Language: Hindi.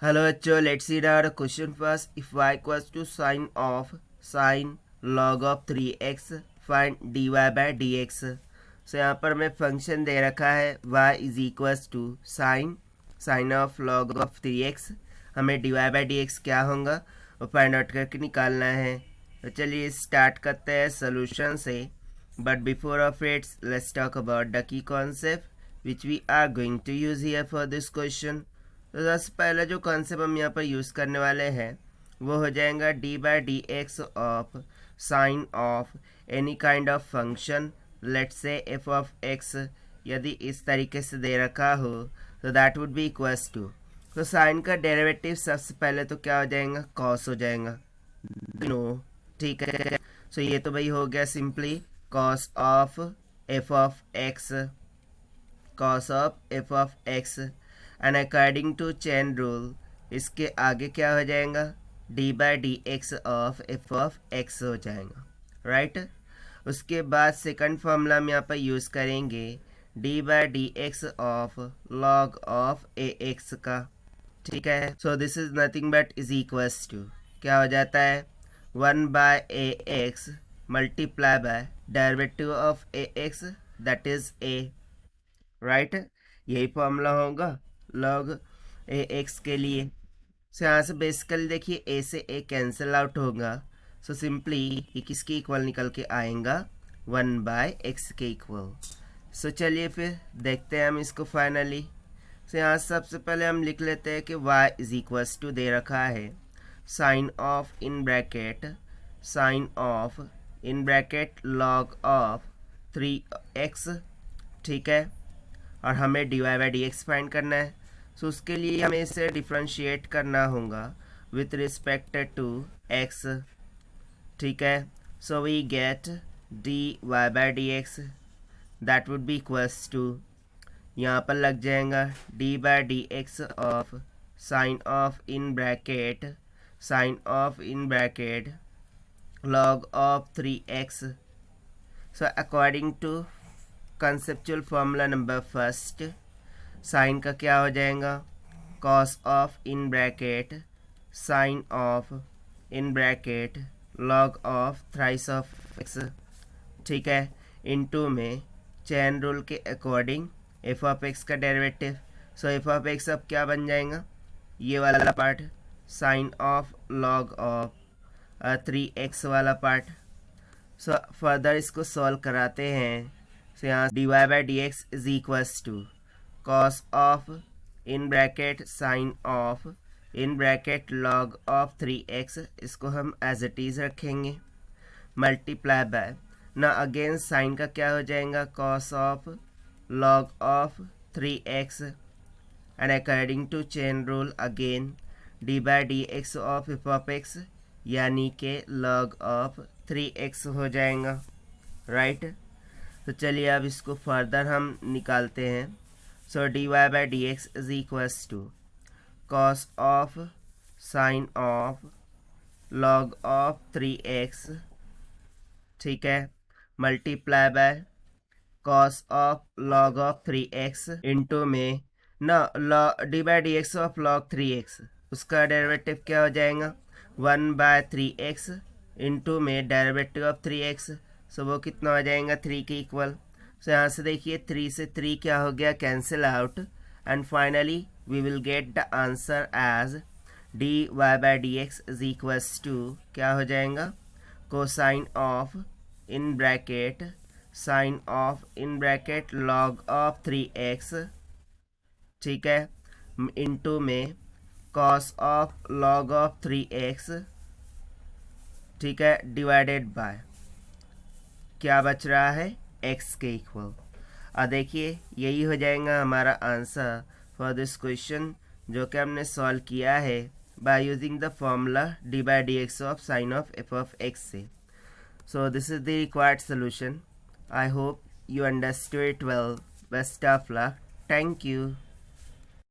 Hello bachcho, let's see our question first. If y equals to sine of sine log of 3x find dy by dx. So यहाँ पर हमें फंक्शन दे रखा है y is equals to sine of log of 3x. हमें dy by dx क्या होगा वो फाइंड आउट करके निकालना है. तो चलिए स्टार्ट करते हैं सोल्यूशन से. But before of its let's talk about the key concept which we are going to use here for this question. तो सबसे पहला जो कॉन्सेप्ट हम यहाँ पर यूज़ करने वाले हैं वो हो जाएगा D by D X of sine of any kind of function. Let's say F of X यदि इस तरीके से दे रखा हो तो that would be equals to. तो साइन का डेरिवेटिव सबसे पहले तो क्या हो जाएगा, कॉस हो जाएगा. नो ठीक है. सो ये तो भाई हो गया simply cos of F of x, cos of F of x. And according to chain rule इसके आगे क्या हो जाएगा, D by D X of x हो जाएगा. राइट. उसके बाद सेकंड फॉर्मूला हम यहाँ पर यूज़ करेंगे D by D X of log of A X का. ठीक है. So this is nothing but is equals to क्या हो जाता है 1 by A X multiply by derivative of A X that is A. Right. यही फॉर्मूला होगा लॉग ए एक्स के लिए. सो यहाँ से बेसिकली देखिए ए से ए कैंसिल आउट होगा. सो सिंपली ये किसके इक्वल निकल के आएगा 1 बाय एक्स के इक्वल. सो चलिए फिर देखते हैं हम इसको फाइनली. सो यहाँ सबसे पहले हम लिख लेते हैं कि y इज इक्वल्स टू दे रखा है sine of in bracket log of 3x. ठीक है. और हमें D Y by D X find करना है. सो उसके लिए हमें इसे डिफ्रेंशिएट करना होगा विथ रिस्पेक्ट टू x. ठीक है. So we get D Y by D X that would be equals to, यहाँ पर लग जाएगा D by D X of sine of in bracket log of 3x. So according to conceptual formula number first sine का क्या हो जाएगा cos of in bracket sine of in bracket log of thrice of X. ठीक है. इनटू में चेन रूल के अकॉर्डिंग एफ ऑफ एक्स का derivative. So F of X अब क्या बन जाएगा, ये वाला part sine of log of 3x वाला पार्ट. सो फर्दर इसको सॉल्व कराते हैं. सो यहाँ D Y by D X is equals to cos of in bracket sine of in bracket log of 3x. इसको हम एज इट इज़ रखेंगे मल्टीप्लाई बाय ना अगेन साइन का क्या हो जाएगा cos of log of 3x and according to chain rule again D by D X of F of x यानी के लॉग ऑफ 3x हो जाएगा. राइट. तो चलिए अब इसको फर्दर हम निकालते हैं. So D Y by D X is equals to cos of sine of log of 3x. ठीक है. Multiply by cos of log of 3x into में ना D by D X of log 3x उसका डेरिवेटिव क्या हो जाएगा 1 बाय 3x इंटू में डेरिवेटिव ऑफ 3x. सो वो कितना हो जाएगा 3 के इक्वल. सो यहाँ से देखिए 3 से 3 क्या हो गया cancel out and finally we will get the answer as D Y by D X is equals to क्या हो जाएगा cosine of in bracket sine of in bracket log of 3x. ठीक है. इंटू में cos of log of 3x. ठीक है. डिवाइडेड बाय क्या बच रहा है x के इक्वल. और देखिए यही हो जाएगा हमारा आंसर फॉर दिस क्वेश्चन जो कि हमने सॉल्व किया है by using the formula D by D X of sine of F of X से. So this is the required solution. I hope you understood it well. Best of luck. Thank you.